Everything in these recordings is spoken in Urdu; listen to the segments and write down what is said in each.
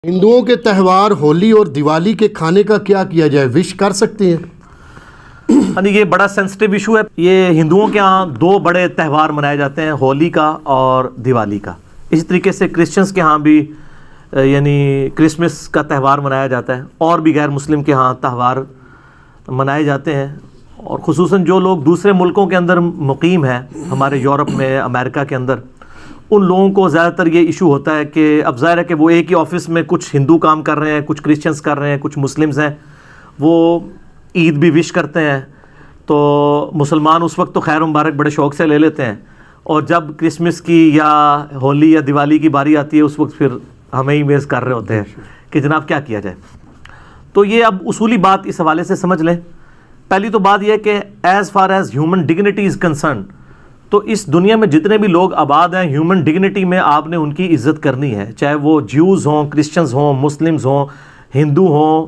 ہندوؤں کے تہوار ہولی اور دیوالی کے کھانے کا کیا کیا جائے؟ وش کر سکتے ہیں؟ یہ بڑا سینسٹیو ایشو ہے۔ یہ ہندوؤں کے ہاں دو بڑے تہوار منائے جاتے ہیں، ہولی کا اور دیوالی کا۔ اسی طریقے سے کرسچنز کے ہاں بھی یعنی کرسمس کا تہوار منایا جاتا ہے، اور بھی غیر مسلم کے ہاں تہوار منائے جاتے ہیں۔ اور خصوصاً جو لوگ دوسرے ملکوں کے اندر مقیم ہیں، ہمارے یورپ میں، امریکہ کے اندر، ان لوگوں کو زیادہ تر یہ ایشو ہوتا ہے کہ اب ظاہر ہے کہ وہ ایک ہی آفس میں کچھ ہندو کام کر رہے ہیں، کچھ کرسچنز کر رہے ہیں، کچھ مسلمز ہیں، وہ عید بھی وش کرتے ہیں، تو مسلمان اس وقت تو خیر مبارک بڑے شوق سے لے لیتے ہیں، اور جب کرسمس کی یا ہولی یا دیوالی کی باری آتی ہے اس وقت پھر ہمیں ہی میز کر رہے ہوتے ہیں کہ جناب کیا کیا جائے۔ تو یہ اب اصولی بات اس حوالے سے سمجھ لیں۔ پہلی تو بات یہ ہے کہ as far as human dignity is concern, تو اس دنیا میں جتنے بھی لوگ آباد ہیں، ہیومن ڈگنیٹی میں آپ نے ان کی عزت کرنی ہے، چاہے وہ جیوز ہوں، کرسچنز ہوں، مسلمز ہوں، ہندو ہوں،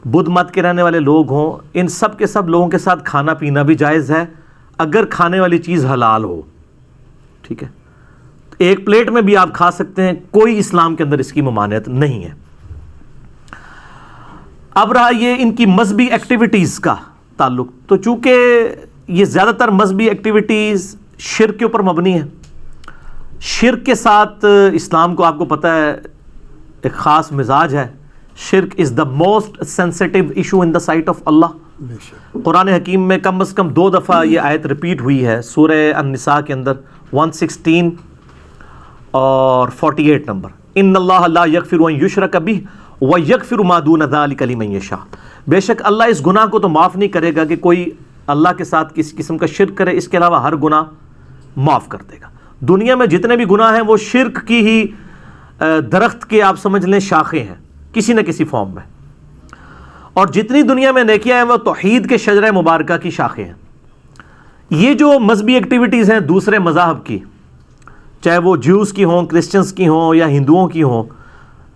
بدھ مت کے رہنے والے لوگ ہوں، ان سب کے سب لوگوں کے ساتھ کھانا پینا بھی جائز ہے اگر کھانے والی چیز حلال ہو، ٹھیک ہے؟ ایک پلیٹ میں بھی آپ کھا سکتے ہیں، کوئی اسلام کے اندر اس کی ممانعت نہیں ہے۔ اب رہا یہ ان کی مذہبی ایکٹیویٹیز کا تعلق، تو چونکہ یہ زیادہ تر مذہبی ایکٹیویٹیز شرک کے اوپر مبنی ہے، شرک کے ساتھ اسلام کو آپ کو پتہ ہے ایک خاص مزاج ہے۔ شرک is the most sensitive issue in the sight of Allah. قرآن حکیم میں کم از کم 2 دفعہ یہ آیت ریپیٹ ہوئی ہے، سورہ النساء کے اندر 116 اور 48 نمبر، ان اللہ لا یغفر ان یشرک بہ ویغفر ما دون ذلک لمن یشاء۔ بے شک اللہ اس گناہ کو تو معاف نہیں کرے گا کہ کوئی اللہ کے ساتھ کسی قسم کا شرک کرے، اس کے علاوہ ہر گناہ معاف کر دے گا۔ دنیا میں جتنے بھی گناہ ہیں وہ شرک کی ہی درخت کے آپ سمجھ لیں شاخیں ہیں کسی نہ کسی فارم میں، اور جتنی دنیا میں نیکیاں ہیں وہ توحید کے شجرہ مبارکہ کی شاخیں ہیں۔ یہ جو مذہبی ایکٹیویٹیز ہیں دوسرے مذاہب کی، چاہے وہ جیوز کی ہوں، کرسچنز کی ہوں یا ہندوؤں کی ہوں،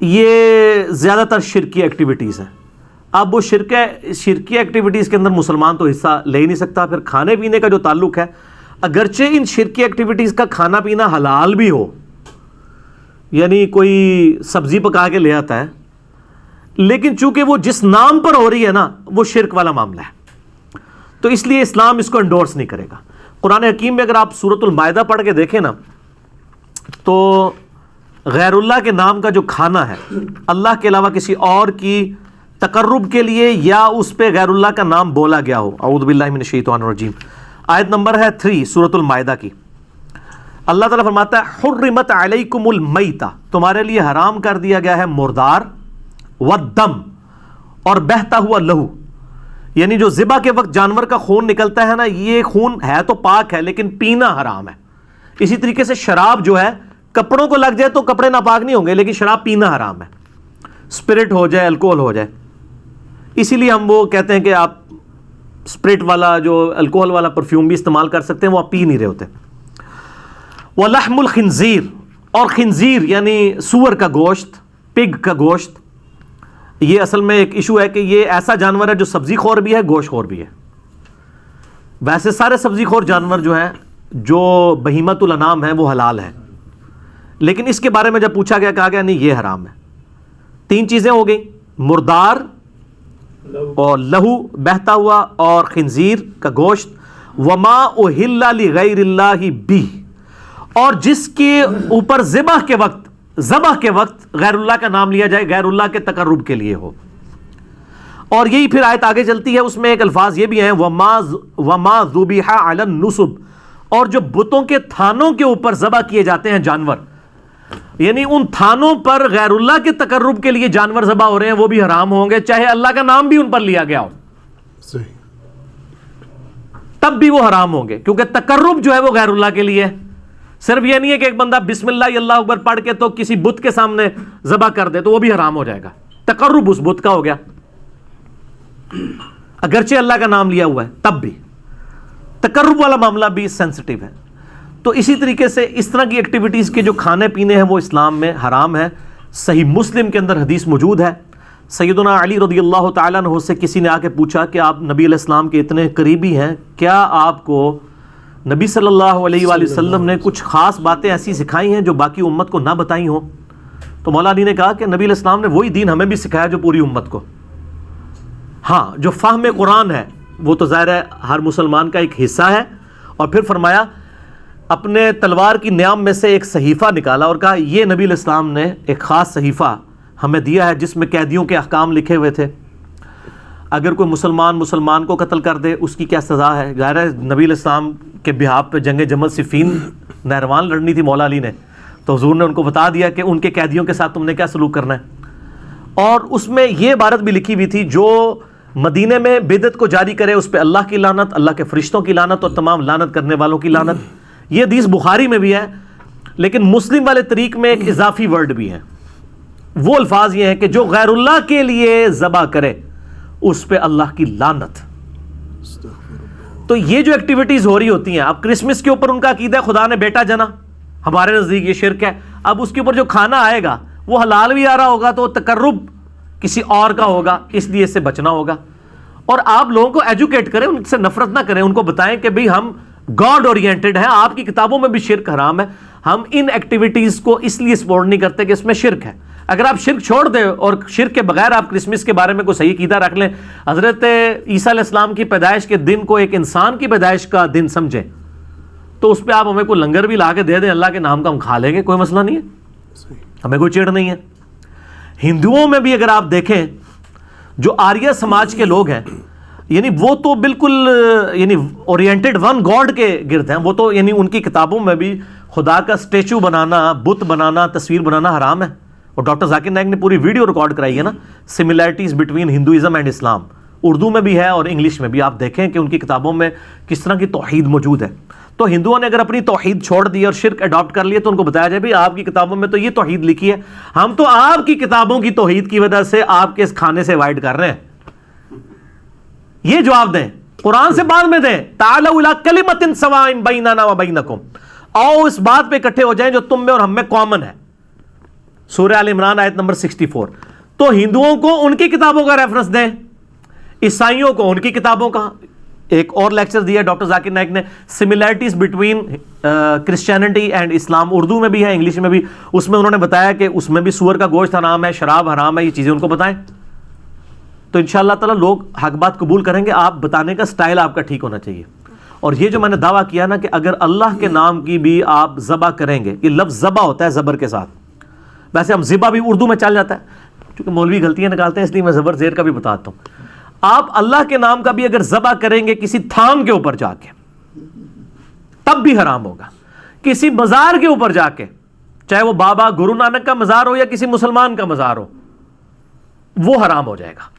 یہ زیادہ تر شرکی ایکٹیویٹیز ہیں۔ اب وہ شرکی ایکٹیویٹیز کے اندر مسلمان تو حصہ لے ہی نہیں سکتا۔ پھر کھانے پینے کا جو تعلق ہے، اگرچہ ان شرکی ایکٹیویٹیز کا کھانا پینا حلال بھی ہو، یعنی کوئی سبزی پکا کے لے آتا ہے، لیکن چونکہ وہ جس نام پر ہو رہی ہے نا وہ شرک والا معاملہ ہے، تو اس لیے اسلام اس کو انڈورس نہیں کرے گا۔ قرآن حکیم میں اگر آپ سورۃ المائدہ پڑھ کے دیکھیں نا، تو غیر اللہ کے نام کا جو کھانا ہے، اللہ کے علاوہ کسی اور کی تقرب کے لیے یا اس پہ غیر اللہ کا نام بولا گیا ہو، اعوذ باللہ من الشیطان الرجیم، آیت نمبر ہے 3 سورۃ المائدہ کی، اللہ تعالیٰ فرماتا ہے حرمت علیکم المیتہ، تمہارے لیے حرام کر دیا گیا ہے مردار، والدم، اور بہتا ہوا لہو، یعنی جو ذبح کے وقت جانور کا خون نکلتا ہے نا، یہ خون ہے تو پاک ہے لیکن پینا حرام ہے۔ اسی طریقے سے شراب جو ہے کپڑوں کو لگ جائے تو کپڑے ناپاک نہیں ہوں گے، لیکن شراب پینا حرام ہے، اسپرٹ ہو جائے، الکوہل ہو جائے۔ اسی لیے ہم وہ کہتے ہیں کہ آپ اسپرٹ والا جو الکوہل والا پرفیوم بھی استعمال کر سکتے ہیں، وہ آپ پی نہیں رہے ہوتے۔ وَلَحْمُ الْخِنزِيرِ، اور خنزیر یعنی سور کا گوشت، پگ کا گوشت، یہ اصل میں ایک ایشو ہے کہ یہ ایسا جانور ہے جو سبزی خور بھی ہے، گوشت خور بھی ہے۔ ویسے سارے سبزی خور جانور جو ہیں، جو بہیمۃ الانام ہیں، وہ حلال ہیں، لیکن اس کے بارے میں جب پوچھا گیا کہا گیا نہیں یہ حرام ہے۔ 3 چیزیں ہو گئی، مردار اور لہو بہتا ہوا اور خنزیر کا گوشت، وما اہل لغیر اللہ بہ، اور جس کے اوپر ذبح کے وقت غیر اللہ کا نام لیا جائے، غیر اللہ کے تقرب کے لیے ہو۔ اور یہی پھر آیت آگے چلتی ہے، اس میں ایک الفاظ یہ بھی ہیں، وما ذبح علی النصب، اور جو بتوں کے تھانوں کے اوپر ذبح کیے جاتے ہیں جانور، یعنی ان تھانوں پر غیر اللہ کے تقرب کے لیے جانور ذبح ہو رہے ہیں، وہ بھی حرام ہوں گے، چاہے اللہ کا نام بھی ان پر لیا گیا ہو، صحیح، تب بھی وہ حرام ہوں گے، کیونکہ تقرب جو ہے وہ غیر اللہ کے لیے ہے۔ صرف یہ نہیں ہے کہ ایک بندہ بسم اللہ اللہ اکبر پڑھ کے تو کسی بت کے سامنے ذبح کر دے تو وہ بھی حرام ہو جائے گا، تقرب اس بت کا ہو گیا، اگرچہ اللہ کا نام لیا ہوا ہے تب بھی تقرب والا معاملہ بھی سینسٹیو ہے۔ تو اسی طریقے سے اس طرح کی ایکٹیویٹیز کے جو کھانے پینے ہیں وہ اسلام میں حرام ہے۔ صحیح مسلم کے اندر حدیث موجود ہے، سیدنا علی رضی اللہ تعالیٰ عنہ سے کسی نے آ کے پوچھا کہ آپ نبی علیہ السلام کے اتنے قریبی ہیں، کیا آپ کو نبی صلی اللہ علیہ وآلہ وسلم نے کچھ خاص باتیں ایسی سکھائی ہیں جو باقی امت کو نہ بتائی ہوں؟ تو مولا علی نے کہا کہ نبی علیہ السلام نے وہی دین ہمیں بھی سکھایا جو پوری امت کو. ہاں جو فہم قرآن ہے وہ تو ظاہر ہے ہر مسلمان کا ایک حصہ ہے. اور پھر فرمایا اپنے تلوار کی نیام میں سے ایک صحیفہ نکالا اور کہا یہ نبی علیہ السلام نے ایک خاص صحیفہ ہمیں دیا ہے جس میں قیدیوں کے احکام لکھے ہوئے تھے. اگر کوئی مسلمان کو قتل کر دے اس کی کیا سزا ہے. ظاہر ہے نبی علیہ السلام کے بہاف پہ جنگ جمل صفین نہروان لڑنی تھی مولا علی نے, تو حضور نے ان کو بتا دیا کہ ان کے قیدیوں کے ساتھ تم نے کیا سلوک کرنا ہے. اور اس میں یہ عبارت بھی لکھی ہوئی تھی جو مدینے میں بدعت کو جاری کرے اس پہ اللہ کی لعنت, اللہ کے فرشتوں کی لعنت اور تمام لعنت کرنے والوں کی لعنت. یہ حدیث بخاری میں بھی ہے, لیکن مسلم والے طریق میں ایک اضافی ورڈ بھی ہے. وہ الفاظ یہ ہیں کہ جو غیر اللہ کے لیے ذبح کرے اس پہ اللہ کی لعنت. تو یہ جو ایکٹیویٹیز ہو رہی ہوتی ہیں, اب کرسمس کے اوپر ان کا عقیدہ ہے خدا نے بیٹا جنا, ہمارے نزدیک یہ شرک ہے. اب اس کے اوپر جو کھانا آئے گا وہ حلال بھی آ رہا ہوگا تو تقرب کسی اور کا ہوگا, اس لیے اس سے بچنا ہوگا. اور آپ لوگوں کو ایجوکیٹ کریں, ان سے نفرت نہ کریں, ان کو بتائیں کہ بھئی ہم گاڈ اورینٹڈ ہیں, آپ کی کتابوں میں بھی شرک حرام ہے, ہم ان ایکٹیویٹیز کو اس لیے سپورٹ نہیں کرتے کہ اس میں شرک ہے. اگر آپ شرک چھوڑ دیں اور شرک کے بغیر آپ کرسمس کے بارے میں کوئی صحیح عقیدہ رکھ لیں, حضرت عیسیٰ علیہ السلام کی پیدائش کے دن کو ایک انسان کی پیدائش کا دن سمجھیں, تو اس پہ آپ ہمیں کوئی لنگر بھی لا کے دے دیں اللہ کے نام کا, ہم کھا لیں گے, کوئی مسئلہ نہیں ہے, ہمیں کوئی چڑ نہیں ہے. ہندوؤں میں بھی اگر آپ دیکھیں جو آریہ سماج کے لوگ ہیں, یعنی وہ تو بالکل یعنی اورینٹڈ ون گاڈ کے گرد ہیں. وہ تو یعنی ان کی کتابوں میں بھی خدا کا اسٹیچو بنانا, بت بنانا, تصویر بنانا حرام ہے. اور ڈاکٹر ذاکر نائک نے پوری ویڈیو ریکارڈ کرائی ہے نا, سملیرٹیز بٹوین ہندوازم اینڈ اسلام, اردو میں بھی ہے اور انگلش میں بھی. آپ دیکھیں کہ ان کی کتابوں میں کس طرح کی توحید موجود ہے. تو ہندوؤں نے اگر اپنی توحید چھوڑ دی اور شرک اڈاپٹ کر لیے تو ان کو بتایا جائے بھی آپ کی کتابوں میں تو یہ توحید لکھی ہے, ہم تو آپ کی کتابوں کی توحید کی وجہ سے آپ کے اس کھانے سے اوائڈ کر رہے ہیں. یہ جواب دیں, قرآن سے بعد میں دیں. تعالوا الی کلمۃ سواء بیننا و بینکم, آؤ اس بات پہ اکٹھے ہو جائیں جو تم میں اور ہم میں کامن ہے. سورہ آل عمران آیت نمبر 64. تو ہندوؤں کو ان کی کتابوں کا ریفرنس دیں, عیسائیوں کو ان کی کتابوں کا. ایک اور لیکچر دیا ڈاکٹر ذاکر نائک نے, سملیرٹیز بٹوین کرسچینٹی اینڈ اسلام, اردو میں بھی ہے انگلش میں بھی. اس میں انہوں نے بتایا کہ اس میں بھی سور کا گوشت حرام ہے, شراب حرام ہے, یہ چیزیں ان کو بتائیں. تو انشاءاللہ تعالیٰ لوگ حق بات قبول کریں گے. آپ بتانے کا سٹائل آپ کا ٹھیک ہونا چاہیے. اور یہ جو میں نے دعویٰ کیا نا کہ اگر اللہ کے نام کی بھی آپ ذبح کریں گے, یہ لفظ ذبح ہوتا ہے زبر کے ساتھ, ویسے ہم ذبح بھی اردو میں چل جاتا ہے, کیونکہ مولوی غلطیاں نکالتے ہیں اس لیے میں زبر زیر کا بھی بتاتا ہوں. آپ اللہ کے نام کا بھی اگر ذبح کریں گے کسی تھان کے اوپر جا کے تب بھی حرام ہوگا. کسی مزار کے اوپر جا کے, چاہے وہ بابا گرو نانک کا مزار ہو یا کسی مسلمان کا مزار ہو, وہ حرام ہو جائے گا,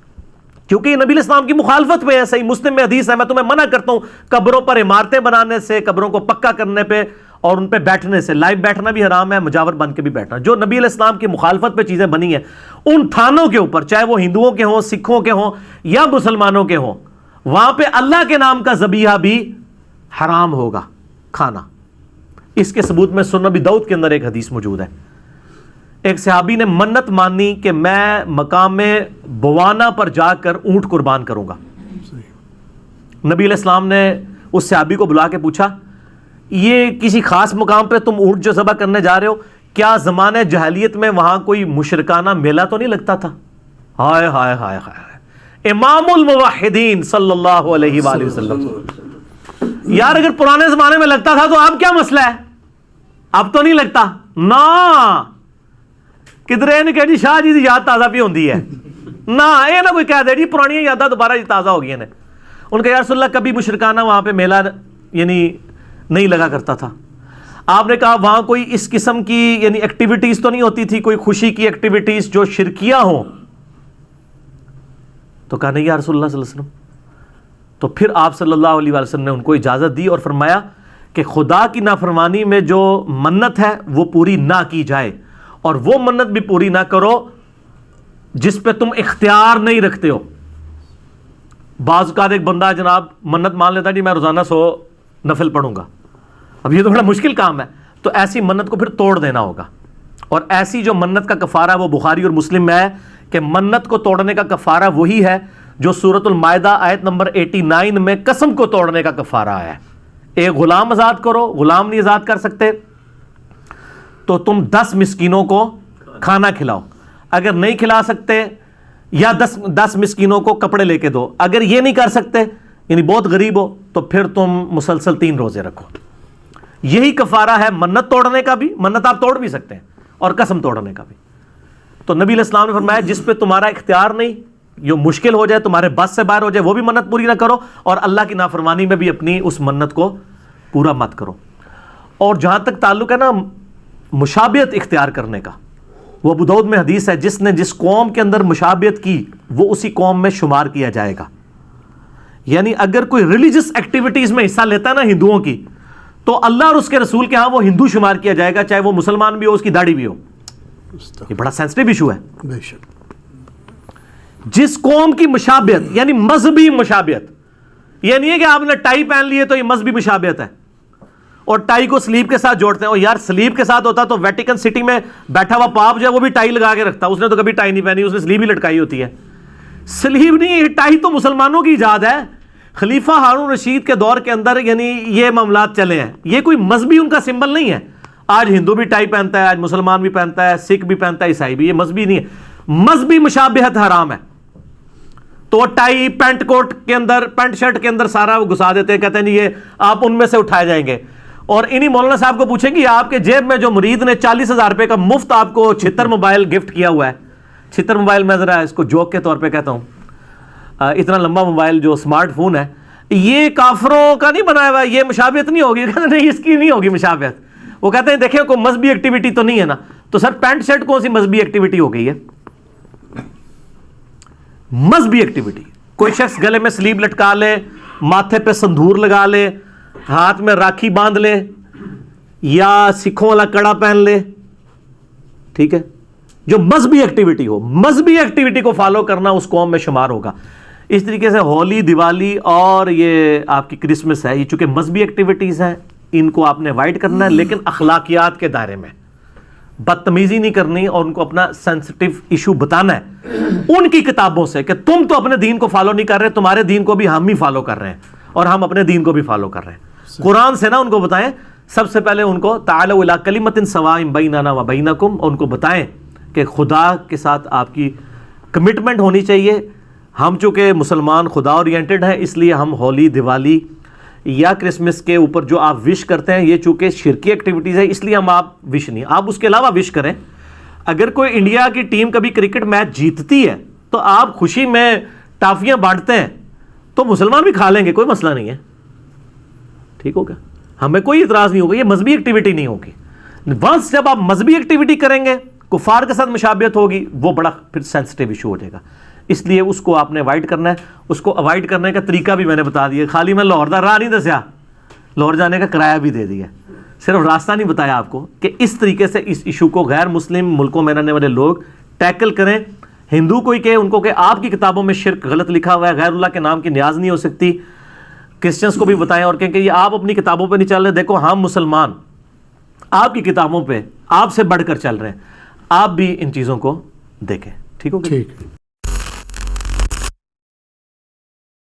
کیونکہ یہ نبی علیہ السلام کی مخالفت میں ہے. صحیح مسلم میں حدیث ہے, میں تمہیں منع کرتا ہوں قبروں پر عمارتیں بنانے سے, قبروں کو پکا کرنے پہ اور ان پہ بیٹھنے سے. لائیو بیٹھنا بھی حرام ہے, مجاور بن کے بھی بیٹھنا. جو نبی علیہ السلام کی مخالفت پہ چیزیں بنی ہیں ان تھانوں کے اوپر, چاہے وہ ہندوؤں کے ہوں, سکھوں کے ہوں یا مسلمانوں کے ہوں, وہاں پہ اللہ کے نام کا ذبیحہ بھی حرام ہوگا کھانا. اس کے ثبوت میں سنن ابی داؤد کے اندر ایک حدیث موجود ہے. ایک صحابی نے منت مانی کہ میں مقام بوانا پر جا کر اونٹ قربان کروں گا. نبی علیہ السلام نے اس صحابی کو بلا کے پوچھا, یہ کسی خاص مقام پہ تم اونٹ جو ذبح کرنے جا رہے ہو, کیا زمانہ جاہلیت میں وہاں کوئی مشرکانہ میلہ تو نہیں لگتا تھا؟ ہائے ہائے ہائے ہائے, امام الموحدین صلی اللہ علیہ وآلہ وسلم. یار اگر پرانے زمانے میں لگتا تھا تو اب کیا مسئلہ ہے, اب تو نہیں لگتا نا. کدھر نے کہا جی شاہ جی دی یاد تازہ بھی ہوندی ہے نہ, یہ نہ کوئی کہہ دے جی پرانی یاداں دوبارہ جی تازہ ہو گئی ہیں. ان کا یا رسول اللہ کبھی مشرکانہ وہاں پہ میلہ یعنی نہیں لگا کرتا تھا. آپ نے کہا وہاں کوئی اس قسم کی یعنی ایکٹیویٹیز تو نہیں ہوتی تھی, کوئی خوشی کی ایکٹیویٹیز جو شرکیہ ہوں؟ تو کہا نہیں یا رسول اللہ صلی اللہ علیہ وسلم. تو پھر آپ صلی اللہ علیہ وسلم نے ان کو اجازت دی اور فرمایا کہ خدا کی نافرمانی میں جو منت ہے وہ پوری نہ کی جائے, اور وہ منت بھی پوری نہ کرو جس پہ تم اختیار نہیں رکھتے ہو. بعض اوقات ایک بندہ جناب منت مان لیتا ہے جی میں روزانہ 100 نفل پڑھوں گا, اب یہ تو بڑا مشکل کام ہے. تو ایسی منت کو پھر توڑ دینا ہوگا. اور ایسی جو منت کا کفارہ ہے وہ بخاری اور مسلم میں ہے کہ منت کو توڑنے کا کفارہ وہی ہے جو سورۃ المائدہ آیت نمبر 89 میں قسم کو توڑنے کا کفارہ ہے. ایک غلام آزاد کرو, غلام نہیں آزاد کر سکتے تو تم 10 مسکینوں کو کھانا کھلاؤ. اگر نہیں کھلا سکتے یا 10 مسکینوں کو کپڑے لے کے دو. اگر یہ نہیں کر سکتے یعنی بہت غریب ہو تو پھر تم مسلسل 3 روزے رکھو. یہی کفارہ ہے منت توڑنے کا بھی, منت آپ توڑ بھی سکتے ہیں, اور قسم توڑنے کا بھی. تو نبی علیہ السلام نے فرمایا جس پہ تمہارا اختیار نہیں, جو مشکل ہو جائے, تمہارے بس سے باہر ہو جائے, وہ بھی منت پوری نہ کرو, اور اللہ کی نافرمانی میں بھی اپنی اس منت کو پورا مت کرو. اور جہاں تک تعلق ہے نا مشابہت اختیار کرنے کا, وہ ابو داؤد میں حدیث ہے جس نے جس قوم کے اندر مشابہت کی وہ اسی قوم میں شمار کیا جائے گا. یعنی اگر کوئی ریلیجس ایکٹیویٹیز میں حصہ لیتا ہے نا ہندوؤں کی, تو اللہ اور اس کے رسول کے ہاں وہ ہندو شمار کیا جائے گا, چاہے وہ مسلمان بھی ہو, اس کی داڑھی بھی ہو. یہ بڑا سینسٹیو ایشو ہے. بے شک. جس قوم کی مشابہت یعنی مذہبی مشابہت, یہ نہیں ہے کہ آپ نے ٹائی پہن لی ہے تو یہ مذہبی مشابہت ہے, اور ٹائی کو سلیب کے ساتھ جوڑتے ہیں. اور یار سلیب کے ساتھ ہوتا تو ویٹیکن سٹی میں بیٹھا ہوا پاپ جو ہے وہ بھی ٹائی لگا کے رکھتا, اس نے تو کبھی ٹائی نہیں پہنی, اس نے سلیب ہی لٹکائی ہوتی ہے. سلیب نہیں, یہ ٹائی تو مسلمانوں کی ایجاد ہے. خلیفہ ہارون رشید کے دور کے اندر یعنی یہ معاملات چلے ہیں. یہ کوئی مذہبی ان کا سمبل نہیں ہے. آج ہندو بھی ٹائی پہنتا ہے, آج مسلمان بھی پہنتا ہے, سکھ بھی پہنتا ہے, عیسائی بھی. یہ مذہبی نہیں ہے. مذہبی مشابہت حرام ہے. تو ٹائی پینٹ کوٹ کے اندر, پینٹ شرٹ کے اندر سارا وہ گھسا دیتے ہیں, کہتے ہیں نہیں یہ آپ ان میں سے اٹھائے جائیں گے. اور انہی مولانا صاحب کو پوچھیں کہ آپ کے جیب میں جو مرید نے 40,000 روپے کا مفت آپ کو 76 موبائل گفٹ کیا ہوا ہے, 76 موبائل میں ذرا اس کو جوک کے طور پہ کہتا ہوں, اتنا لمبا موبائل جو اسمارٹ فون ہے, یہ کافروں کا نہیں بنایا ہوا, یہ مشابہت نہیں ہوگی. کہتے نہیں اس کی نہیں ہوگی مشابہت. وہ کہتے ہیں دیکھیں کوئی مذہبی ایکٹیویٹی تو نہیں ہے نا. تو سر پینٹ شرٹ کون سی مذہبی ایکٹیویٹی ہو گئی ہے؟ مذہبی ایکٹیویٹی. کوئی شخص گلے میں سلیب لٹکا لے, ماتھے پہ سندور لگا لے, ہاتھ میں راکھی باندھ لے, یا سکھوں والا کڑا پہن لے, ٹھیک ہے, جو مذہبی ایکٹیویٹی ہو, مذہبی ایکٹیویٹی کو فالو کرنا اس قوم میں شمار ہوگا. اس طریقے سے ہولی, دیوالی اور یہ آپ کی کرسمس ہے, یہ چونکہ مذہبی ایکٹیویٹیز ہیں, ان کو آپ نے اوائڈ کرنا ہے, لیکن اخلاقیات کے دائرے میں. بدتمیزی نہیں کرنی, اور ان کو اپنا سینسٹیو ایشو بتانا ہے ان کی کتابوں سے کہ تم تو اپنے دین کو فالو نہیں کر رہے, تمہارے دین کو بھی ہم ہی فالو کر رہے ہیں, اور ہم اپنے دین کو بھی فالو کر رہے ہیں. قرآن سے نا ان کو بتائیں, سب سے پہلے ان کو تعالوا الی کلمۃ سواء بیننا و بینکم, ان کو بتائیں کہ خدا کے ساتھ آپ کی کمٹمنٹ ہونی چاہیے. ہم چونکہ مسلمان خدا اورینٹڈ ہیں, اس لیے ہم ہولی, دیوالی یا کرسمس کے اوپر جو آپ وش کرتے ہیں یہ چونکہ شرکی ایکٹیویٹیز ہے, اس لیے ہم آپ وش نہیں, آپ اس کے علاوہ وش کریں. اگر کوئی انڈیا کی ٹیم کبھی کرکٹ میچ جیتتی ہے تو آپ خوشی میں ٹافیاں بانٹتے ہیں, تو مسلمان بھی کھا لیں گے, کوئی مسئلہ نہیں ہے, ٹھیک ہوگا, ہمیں کوئی اعتراض نہیں ہوگا. یہ مذہبی ایکٹیویٹی نہیں ہوگی. ونس جب آپ مذہبی ایکٹیویٹی کریں گے, کفار کے ساتھ مشابہت ہوگی, وہ بڑا پھر سینسٹیو ایشو ہو جائے گا. اس لیے اس کو آپ نے اوائڈ کرنا ہے. اس کو اوائڈ کرنے کا طریقہ بھی میں نے بتا دیا, خالی میں لاہور دا راہ نہیں دسیا, لاہور جانے کا کرایہ بھی دے دیا, صرف راستہ نہیں بتایا آپ کو کہ اس طریقے سے اس ایشو کو غیر مسلم ملکوں میں رہنے والے لوگ ٹیکل کریں. ہندو کوئی کہ ان کو کہ آپ کی کتابوں میں شرک غلط لکھا ہوا ہے, غیر اللہ کے نام کی نیاز نہیں ہو سکتی. کرسچنس کو بھی بتائیں اور کہیں کہ یہ آپ اپنی کتابوں پہ نہیں چل رہے, دیکھو ہم مسلمان آپ کی کتابوں پہ آپ سے بڑھ کر چل رہے ہیں, آپ بھی ان چیزوں کو دیکھیں. ٹھیک ہوگا؟ ٹھیک.